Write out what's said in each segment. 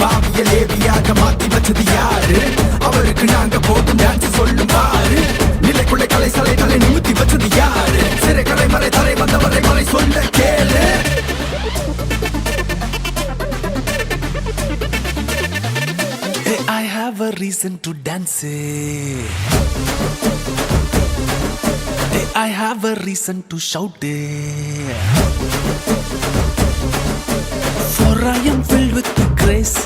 பாவிய லேவியாக மாத்தி வச்சது யாரு? அவருக்கு நாங்க போடும் டான்ஸ் சொல்லும் பாரு. நிலைக்குள்ளே கலை சலைகளை நிமித்தி வச்சது யாரு? சிறை கலை மறை தரை வந்தவரை மறை சொல்ல கேளு. I have a reason to dance. I have a reason to shout. For I am filled with grace.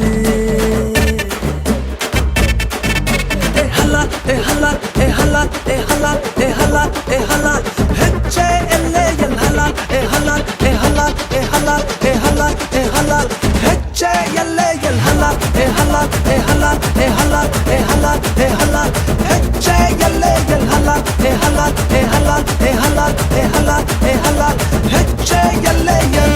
Hala, hala, hala, hala, hala, hala. H-A-L-A-L, hala, hala, hala, hala, hala, hala. H-A-L-A-L, hala, hala, hala, hala, hala, hala. H-A-L-A-L, hala, hala, hala, hala, hala, hala. H-A-L-A-L.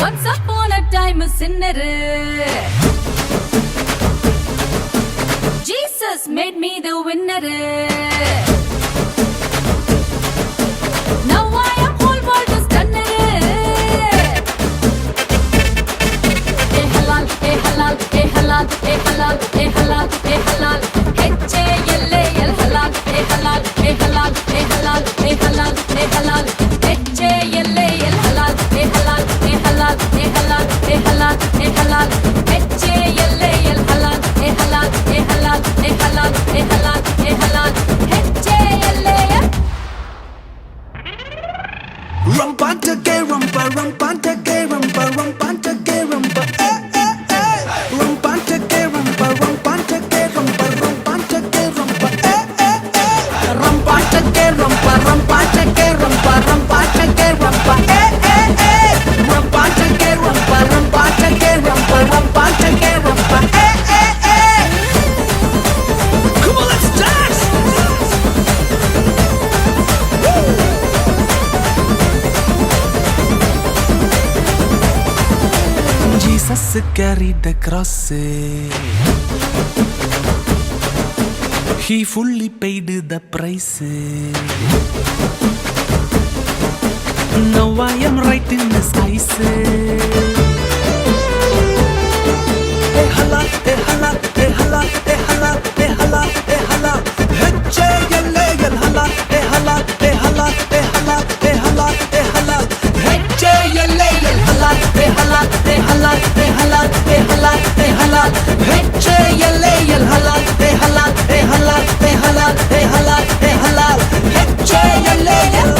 Once upon a time a sinner, Jesus made me the winner. Now I am whole world is stunner. Hey halal, hey halal, hey halal, hey halal, hey halal, hey halal. H-A-L-A-L halal, hey halal, hey halal, hey halal, hey halal, hey halal. H-A-L-A-L halal, hey halal, hey halal, hey halal, hey halal, hey halal. H-A-L-A-L halal, hey halal, hey halal, hey halal, hey halal, hey halal. H-A-L-A-L. Rumpanta gay rumpa, rumpanta gay rumpa, rumpanta gay rumpa, rumpanta gay rumpa, rumpanta gay rumpa, rumpanta gay rumpa, rumpanta gay rumpa, rumpanta gay rumpa, rumpanta gay rumpa, rumpanta gay rumpa, rumpanta gay rumpa, rumpanta gay rumpa. Come on, let's dance! Jesus carried the cross. He fully paid the price. Now I am right in His eyes. Hey hala, hey hala, hey hala, hey hala, hey hala, hey hala. H-A-L-A-L hala, hey hala, hey hala, hey hala, hey hala, hey hala. H-A-L-A-L hala, hey hala, hey hala, hey hala, hey hala, hey hala. H-A-L-A-L hala, hey hala, hey hala, hey hala, hey hala, hey hala. H-A-L-A-L.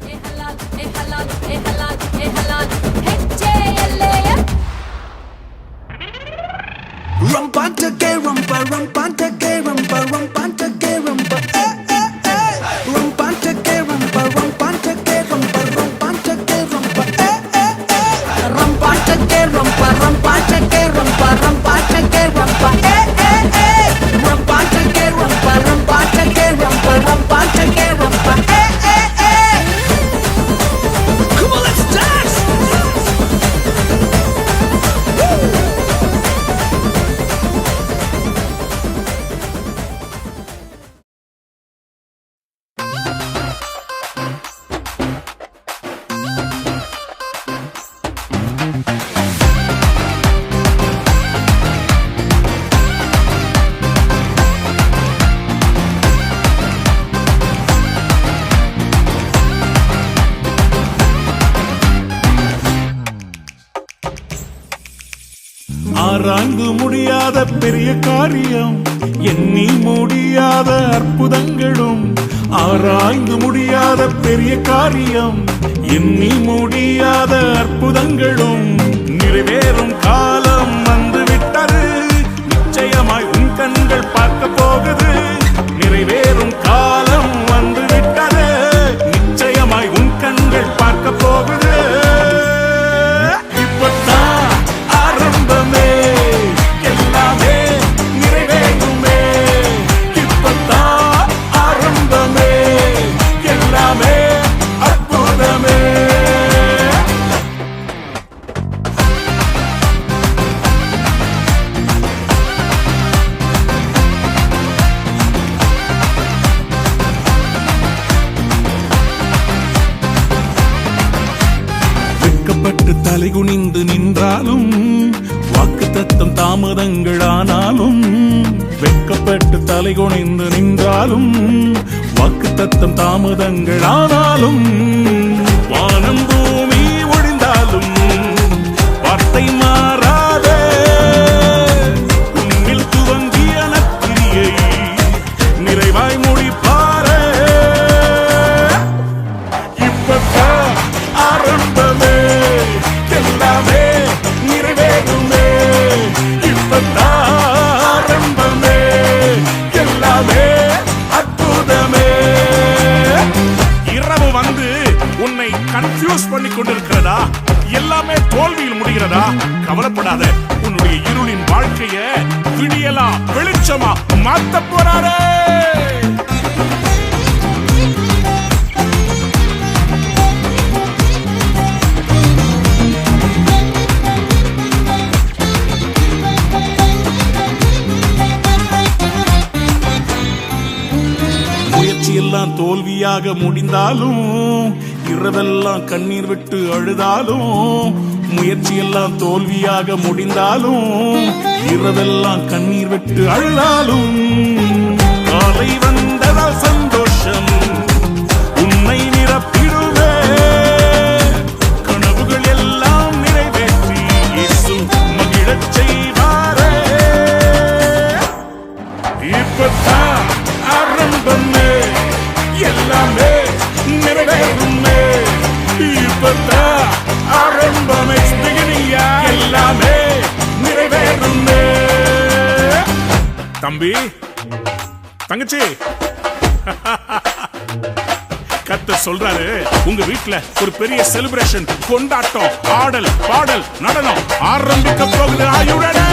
Hey halal, hey halal, hey halal, hey halal. H-A-L-A-L. Rumpanta gay rumpa, rumpanta gay rumpa, rumpanta gay rumpa, rumpanta gay rumpa, rumpanta gay rumpa, rumpanta gay rumpa, rumpanta gay rumpa, rumpanta gay rumpa, rumpanta gay rumpa, rumpanta gay rumpa, rumpanta gay rumpa, rumpanta gay rumpa. Come on, let's dance! ஆராய்ந்து முடியாத பெரிய காரியம், எண்ணி முடியாத அற்புதங்களும். ஆராய்ந்து முடியாத பெரிய காரியம், எண்ணி முடியாத அற்புதங்களும் நிறைவேறும் காலம் வந்துவிட்டது. நிச்சயமாய் உன் கண்கள் பார்க்க போகுது. நிறைவேறும் காலம் வெட்கப்பட்டு தலைகுனிந்து நின்றாலும் வாக்கு தத்தம் தாமதங்களானாலும் வெட்கப்பட்டு தலைகுனிந்து நின்றாலும் வாக்கு தத்தம் தாமதங்களானாலும் வானம் பூமி ஒழிந்தாலும் வார்த்தை மாறாதே உன்னில் துவங்கிய நற்கிரியை நிறைவாய் முடிப்பாரே இப்பதான் ஆரம்பமே எல்லாமே நிறைவேறுமே இப்பதான் ஆரம்பமே எல்லாமே அற்புதமே இரவு வந்து உன்னை கன்ஃபியூஸ் பண்ணி கொண்டிருக்கிறதா எல்லாமே தோல்வியில் முடிகிறதா கவலைப்படாத உன்னுடைய இருளின் வாழ்க்கைய விடியலா வெளிச்சமா மாத்த போறாரே முயற்சியெல்லாம் தோல்வியாக முடிந்தாலும் இரவெல்லாம் கண்ணீர் விட்டு அழுதாலும் முயற்சியெல்லாம் தோல்வியாக முடிந்தாலும் இரவெல்லாம் கண்ணீர் விட்டு அழுதாலும் காலை வந்ததால் சந்தோஷம் உன்னை நிரப்பிடுவே கனவுகள் எல்லாம் நிறைவேற்றி இயேசு மகிழச் செய்வாரே இப்பதான் ஆரம்பமே எல்லாமே நிறைவேறுமே இப்பதான் ஆரம்பமே எல்லாமே நிறைவேறுமே தம்பி தங்கச்சி கர்த்தர் சொல்றாரு உங்க வீட்டுல ஒரு பெரிய செலிப்ரேஷன் கொண்டாட்டம் ஆடல் பாடல் நடனம் ஆரம்பிக்க போகுது ஆயுடனே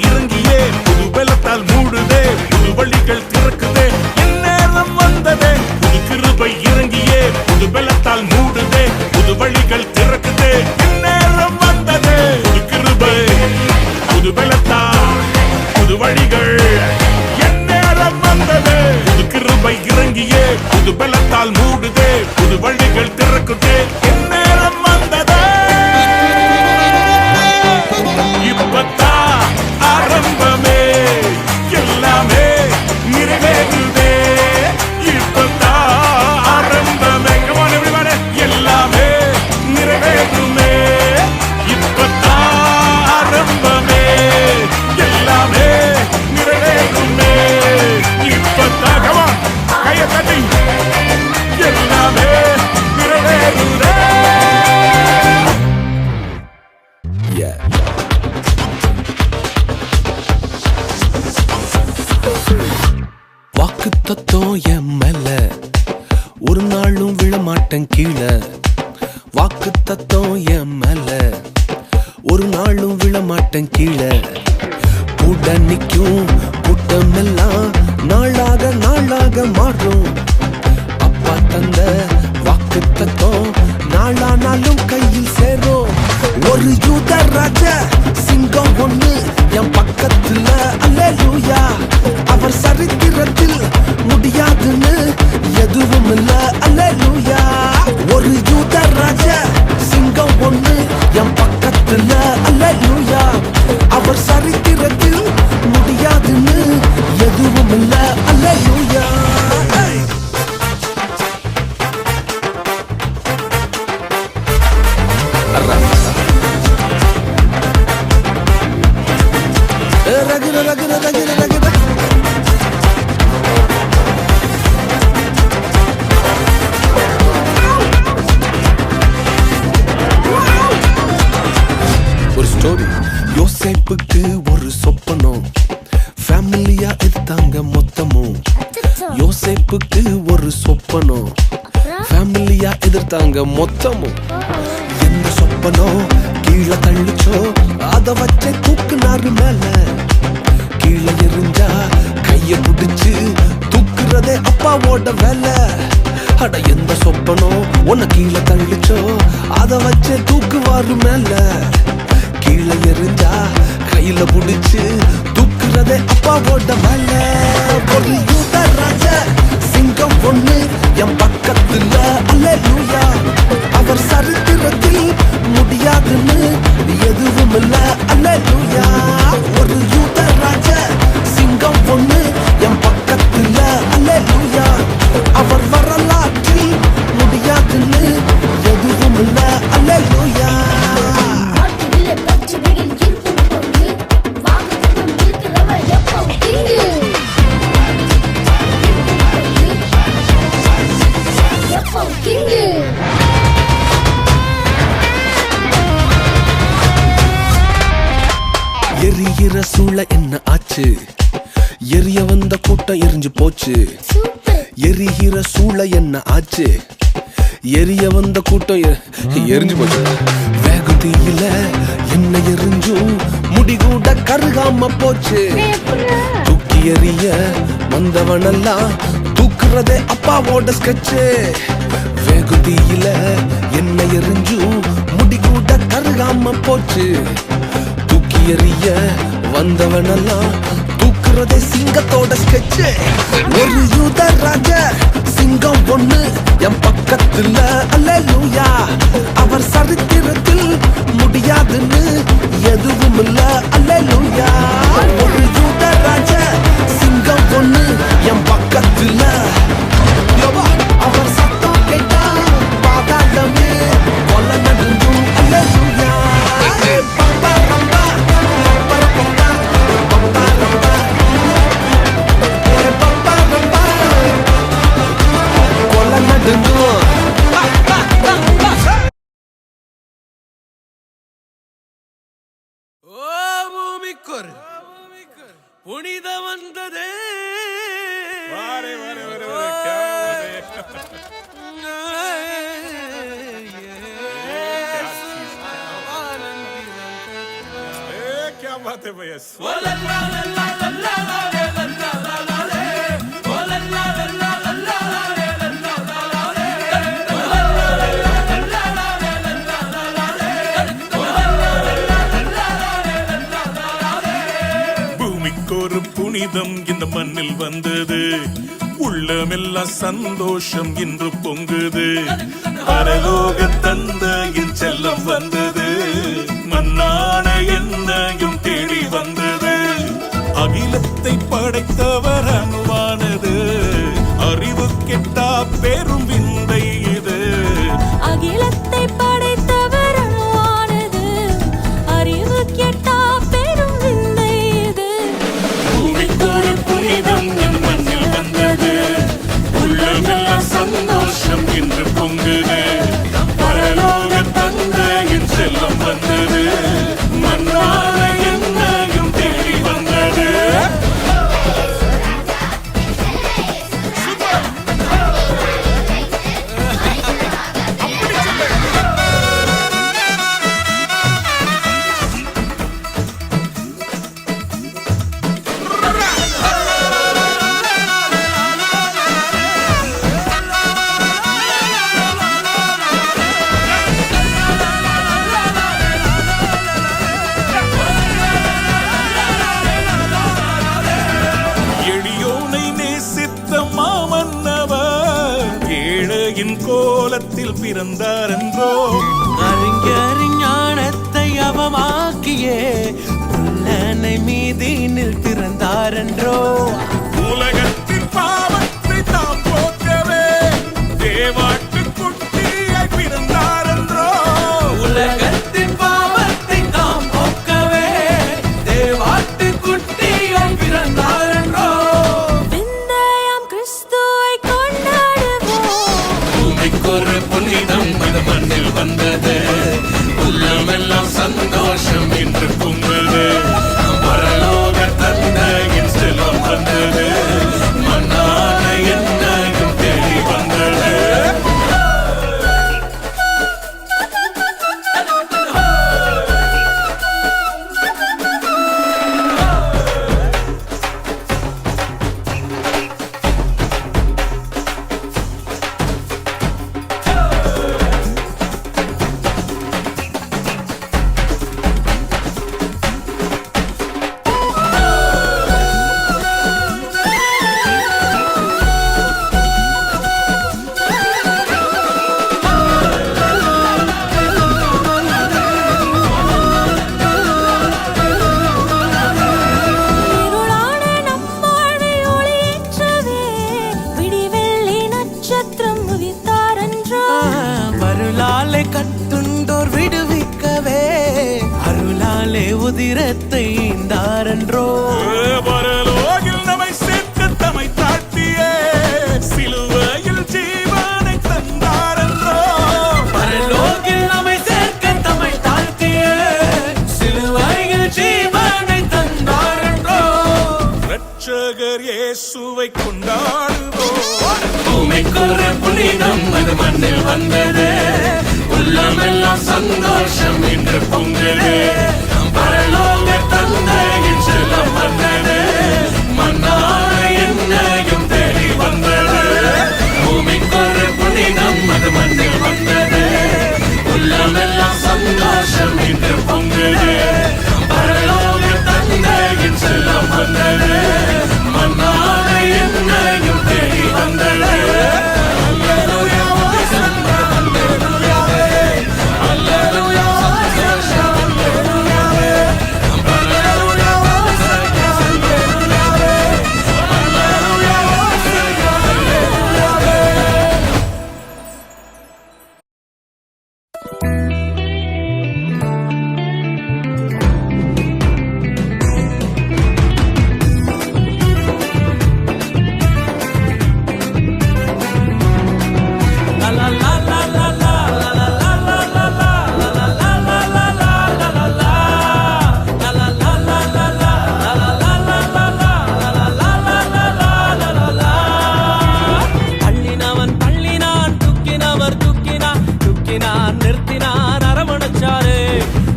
இறங்கியே புது பலத்தால் மூடுதே புது வழிகள் திறக்குதே இந்நேரம் வந்ததே புது கிருபை இறங்கியே புது பலத்தால் மூடுதே புது வழிகள் திறக்குதே இந்நேரம் வந்ததே புது கிருபை புது பலத்தால் புது வழிகள் இந்நேரம் வந்ததே புது கிருபை இறங்கியே புது பலத்தால் மூடுதே புது வழிகள் திறக்குதே இந்நேரம் வந்ததே இப்பதான் ஆரம்பமே எல்லாமே நிறைவேறுதே இப்பதான் ஆரம்பமே கமான் எவ்ரிபடி எல்லாமே நிறைவேறுமே இப்பதான் ஆரம்பமே எல்லாமே நிறைவேறுமே இப்பதான் கமான் கையை தட்டி எல்லாமே நிறைவேறுதே வாக்கு தத்தம் என் மேல ஒரு நாளும் விழமாட்டேன் கீழே வாக்கு தத்தம் என் மேல ஒரு நாளும் விழமாட்டேன் கீழே கூட நிக்கும் கூட்டம் எல்லாம் நாளாக நாளாக மாறும் அப்பா தந்த வாக்கு தத்தம் நாளானாலும் கையில் சேரும் ஒரு யூத ராஜா சிங்கம் ஒண்ணு என் பக்கத்துல அல்லேலூயா அவர் சரித்திரத்தில் முடியாதுன்னு எதுவும் இல்ல அல்லேலூயா ஒரு யூத ராஜா சிங்கம் ஒண்ணு என் பக்கத்துல அல்லேலூயா அவர் சரித்திரத்தில் முடியாதுன்னு எதுவும் இல்ல அல்லேலூயா ரகிர ரகிர ரகிர ரகிர ஒரு ஸ்டோரி யோசேப்புக்கு ஒரு சொப்பனம் ஃபேமிலியா எடுத்தாங்க மொத்தமும் யோசேப்புக்கு ஒரு சொப்பனம் ஃபேமிலியா எதிர்த்தாங்க மொத்தமும் எந்த சொப்பனம் கீழே தள்ளிச்சோ அத வச்சே தூக்குனாரு மேல. கீழே எரிஞ்சா கைய புடிச்சு தூக்குறதே அப்பாவோட வேலை. அட எந்த சொப்பனோ உன்னை கீழே தள்ளிச்சோ அத வச்சே தூக்குவாரு மேல. கீழே எரிஞ்சா கையில புடிச்சு தூக்குறதே அப்பாவோட வேலை. ஒரு யூத ராஜ சிங்கம் ஒண்ணு என் பக்கத்துல அல்லேலூயா. அவர் சரித்திரத்தில் முடியாதுன்னு எதுவும் இல்ல அல்லேலூயா. ஒரு யூத ராஜ சிங்கம் ஒண்ணு என் பக்கத்துல அல்லேலூயா. அவர் வரலாற்றில் முடியாதுன்னு எதுவும் இல்ல அல்லேலூயா. காட்டுல பச்சை வெயில் இருக்கும் பொண்ணு வாகனம் இருக்கிறவ எப்போ கிங்கு எப்போ கிங்கு. எரிகிற சூழ என்ன ஆச்சு? எரிய வந்த கூட்டம் எரிஞ்சு போச்சு. எரிகிற சூழ என்ன ஆச்சு? எரிய வந்த கூட்டம் எரிஞ்சு போச்சு. வேகம் தீயில என்ன எரிஞ்சும் முடிகூட கருகாம போச்சு. தூக்கி எறிய வந்தவனெல்லாம் தூக்குறதே அப்பாவோட ஸ்கெட்சு. வேகம் தீயில என்ன எரிஞ்சும் முடிகூட கருகாம போச்சு. தூக்கி எறிய வந்தவனெல்லாம் தூக்குறதே சிங்கத்தோட ஸ்கெட்சு. ஒரு யூத ராஜ சிங்கம் ஒண்ணு என் பக்கத்துல அல்லேலூயா. அவர் சரித்திரத்தில் முடியாதுன்னு எதுவும் இல்ல அல்லேலூயா. ஒரு யூத ராஜ சிங்கம் ஒண்ணு என் பக்கத்துல. அவர் சத்தம் கேட்டா பாதாளமே கொல்ல நடுங்கும் அல்லேலூயா. பம்பா ரம்பா பம்பா ரம்பா பம்பா ரம்பா பம்பா ரம்பா கொல்ல நடுங்கும். ஓ பூமிக்கொரு புனித வந்ததே. வாரே வாரே வாரே வாரே क्या क्या बात है भैया. பூமிக்கொரு புனிதம் இந்த மண்ணில் வந்தது. உள்ளமெல்லாம் சந்தோஷம் இன்று பொங்குது. பரலோக தந்தையின் செல்லம் வந்தது. மண்ணான என்னையும் தேடி வந்தது. அகிலத்தை படைத்தவர் அணுவானது. அறிவு கெட்டா பெரும் விந்தை இது. அகிலத்தை படைத்தவர் அணுவானது. அறிவு கெட்டா பெரும் விந்தை இது. பூமிக்கொரு புனிதம் இந்த மண்ணில் வந்தது. உள்ளமெல்லாம் சந்தோஷம் இன்று பொங்குது. பரலோக தந்தையின் செல்லம் வந்தது. மண்ணான என்னையும் தேடி வந்தது. எளியோனை நேசித்த மாமன்னவர் ஏழையின் கோலத்தில் பிறந்தார் என்றோ. அறிஞானத்தை அவமாக்கியே புல்லனை மீதினில் பிறந்தாரென்றோ. உலகத்தின் பாவத்தை தாம் போக்கவே தேவாட்டு குட்டியாய் பிறந்தார் என்றோ. உலகத்தின் பாவத்தை தாம் போக்கவே தேவாட்டு குட்டியாய் பிறந்தாரென்றோ. விந்தையாம் கிறிஸ்துவை கொண்டாடுவோம். பூமிக்கொரு புனிதம் இந்த மண்ணில் வந்தது. உள்ளமெல்லாம் சந்தோஷம் இன்று பொங்குது. பரலோக தந்தையின் செல்வம் வந்தது. மண்ணான என்னையும் தேடி வந்தது. அருளாலே கட்டுண்டோர் விடுவிக்கவே அருளாலே உதிரத்தை ஈந்தாரன்றோ. பரலோகில் நம்மை சேர்க்க தம்மை தாழ்த்தியே சிலுவையில் ஜீவனை தந்தாரன்றோ. பரலோகில் நம்மை சேர்க்க தம்மை தாழ்த்தியே சிலுவையில் ஜீவனை தந்தாரன்றோ. ரட்சகர் இயேசுவை கொண்டாடுவோம். பூமிக்கொரு புனிதம் அது மண்ணில் வந்தது, உள்ளமெல்லாம் சந்தோஷம் என்று பொங்குது. பரலோக தந்தையின் செல்லம் வந்தது, மன்னான என்னையும் தேடி வந்தது. பூமிக்கொரு புனிதம் அது மண்ணில் வந்தது, உள்ளமெல்லாம் சந்தோஷம் என்று பொங்குது. பரலோக தந்தையின் செல்லம் வந்தது, மன்னான என்னையும் தேடி வந்தது.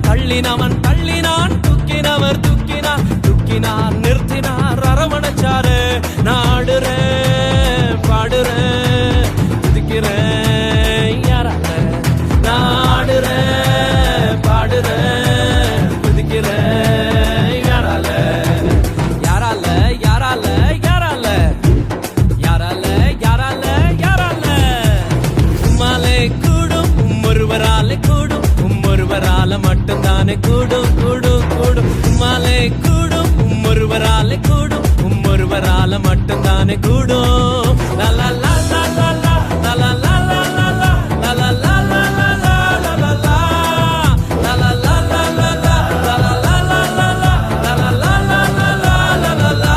தள்ளினவன் தள்ளினான் துக்கினவர் துக்கினார் துக்கினார் நிறுத்தினார் அரவணைச்சாரு. நாடுறேன் பாடுறேன் துதிக்கிறேன் யாரால, நாடுறேன் பாடுறேன் துதிக்கிறேன் யாரால, யாரால யாரால யாரால யாரால யாரால யாரால. உம்மாலே கூடும் ஒருவராலே கூடும், ஒருவரால மட்டும்தானே கூடும் கூடும் கூடும். உம்மாலே கூடும் ஒருவராலே கூடும், ஒருவரால மட்டும்தானே கூடும். லலா லா லா லா லா லலா லா லா லா லா லலா லா லா லா லா லலா லா லலா லா லா லா லா லலா லா லா லா லா லலா லா லா லா லா லா.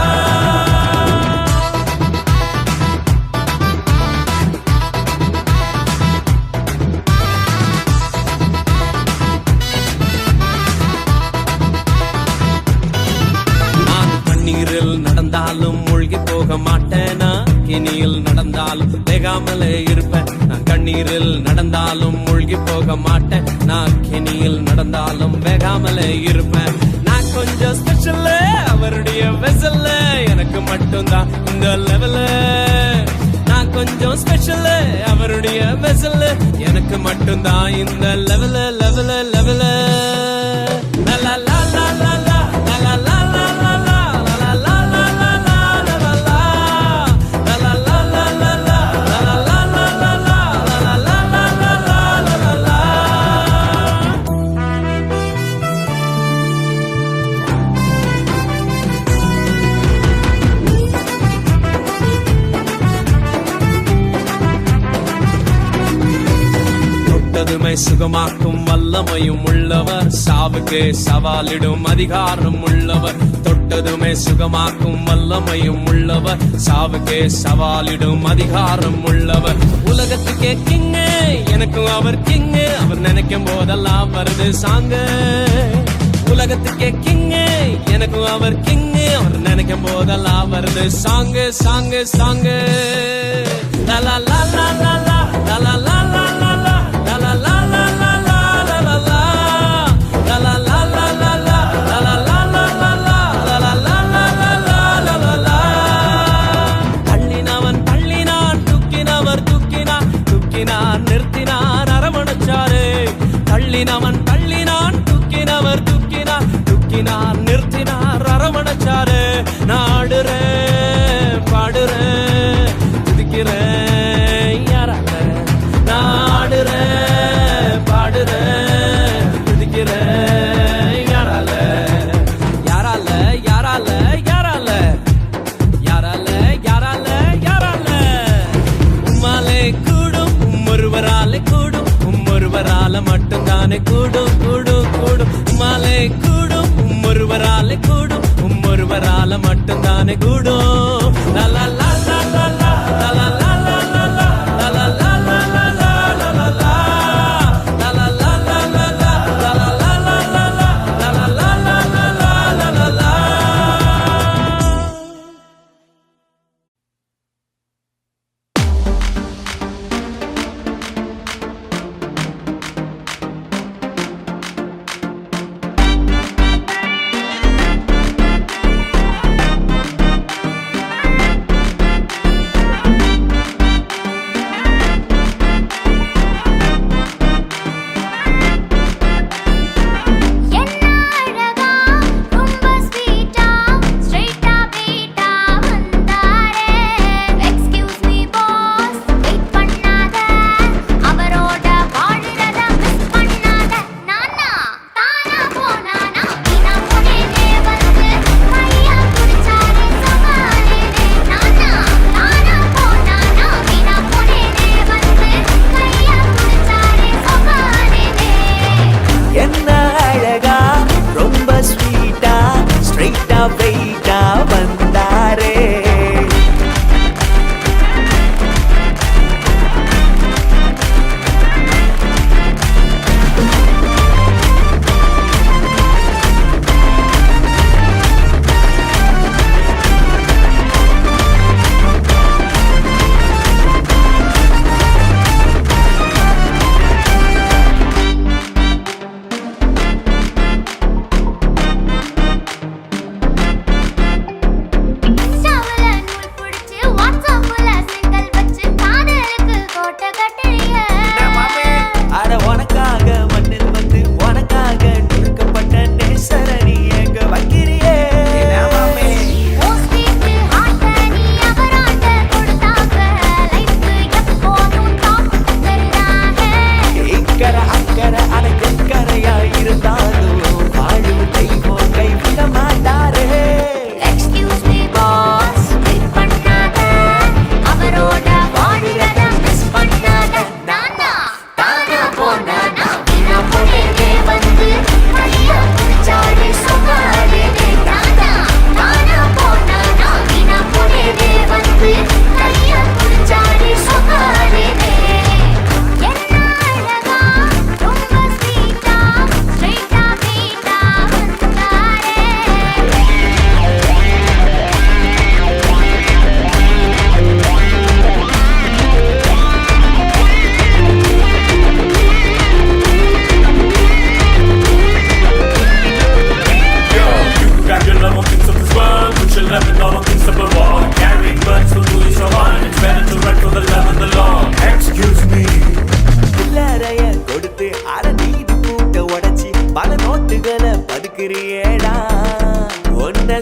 நீரில் நடந்தாலும் மூழ்கி போக மாட்டேனா, கிணியில் நடந்தாலும் வேகாமலே இருப்பேன். நான் கண்ணீரில் நடந்தாலும் மூழ்கி போக மாட்டேன், நான் கிணியில் நடந்தாலும் வேகாமலே இருப்பேன். நான் கொஞ்சம் ஸ்பெஷல், அவருடைய வெசல்ல எனக்கு மட்டும்தான் இந்த லெவல. நான் கொஞ்சம் ஸ்பெஷல், அவருடைய வெசல்ல எனக்கு மட்டும்தான் இந்த லெவல லெவல லெவல. லா லா லா லா லா லா லா லா லா லா. தொட்டதுமை சுகமாக்கும் வல்லமையும் உள்ளவர், சாவுக்கு சவாலிடும் அதிகாரம் உள்ளவர். தொட்டதுமே சுகமாக்கும் வல்லமையும் உள்ளவர், சாவுக்கு சவாலிடும் அதிகாரம் உள்ளவர். உலகத்துக்கே கிங்கு, எனக்கும் அவர் கிங்கு, அவர் நினைக்கும் போதெல்லாம் வருது சாங்கு. உலகத்துக்கே கிங்கு, எனக்கும் அவர் கிங்கு, அவர் நினைக்கும் போதெல்லாம் வருது சாங்கு சாங்கு சாங்கு. லா லா லா லா லா லா லா லா லா லா லா. தள்ளினவன் தள்ளினான் துக்கினவர் துக்கினார் துக்கினார் நிறுத்தினார் அரவணைச்சாரு. தள்ளினவன் தள்ளினான் துக்கினவர் துக்கினார் துக்கினார் நிறுத்தினார் அரவணைச்சாரு. நாடுறேன் பாடுறேன் துதிக்கிறேன் யாரால, நாடுறேன் பாடுறேன் துதிக்கிறேன் யாரால, யாரால யாரால யாரால யாரால யாரால யாரால. உம்மாலே கூடும் ஒருவராலே கூடும், ஒருவர் ஒருவரால மட்டும்தானே கூடும் கூடும் கூடும் மாலை கூடும் ஒருவரால கூடும் ஒருவரால மட்டும்தானே கூடும் லா லா லா லா லா லா லா லா பல நோட்டுகளை பதுக்கிறியேடா ஒன்ன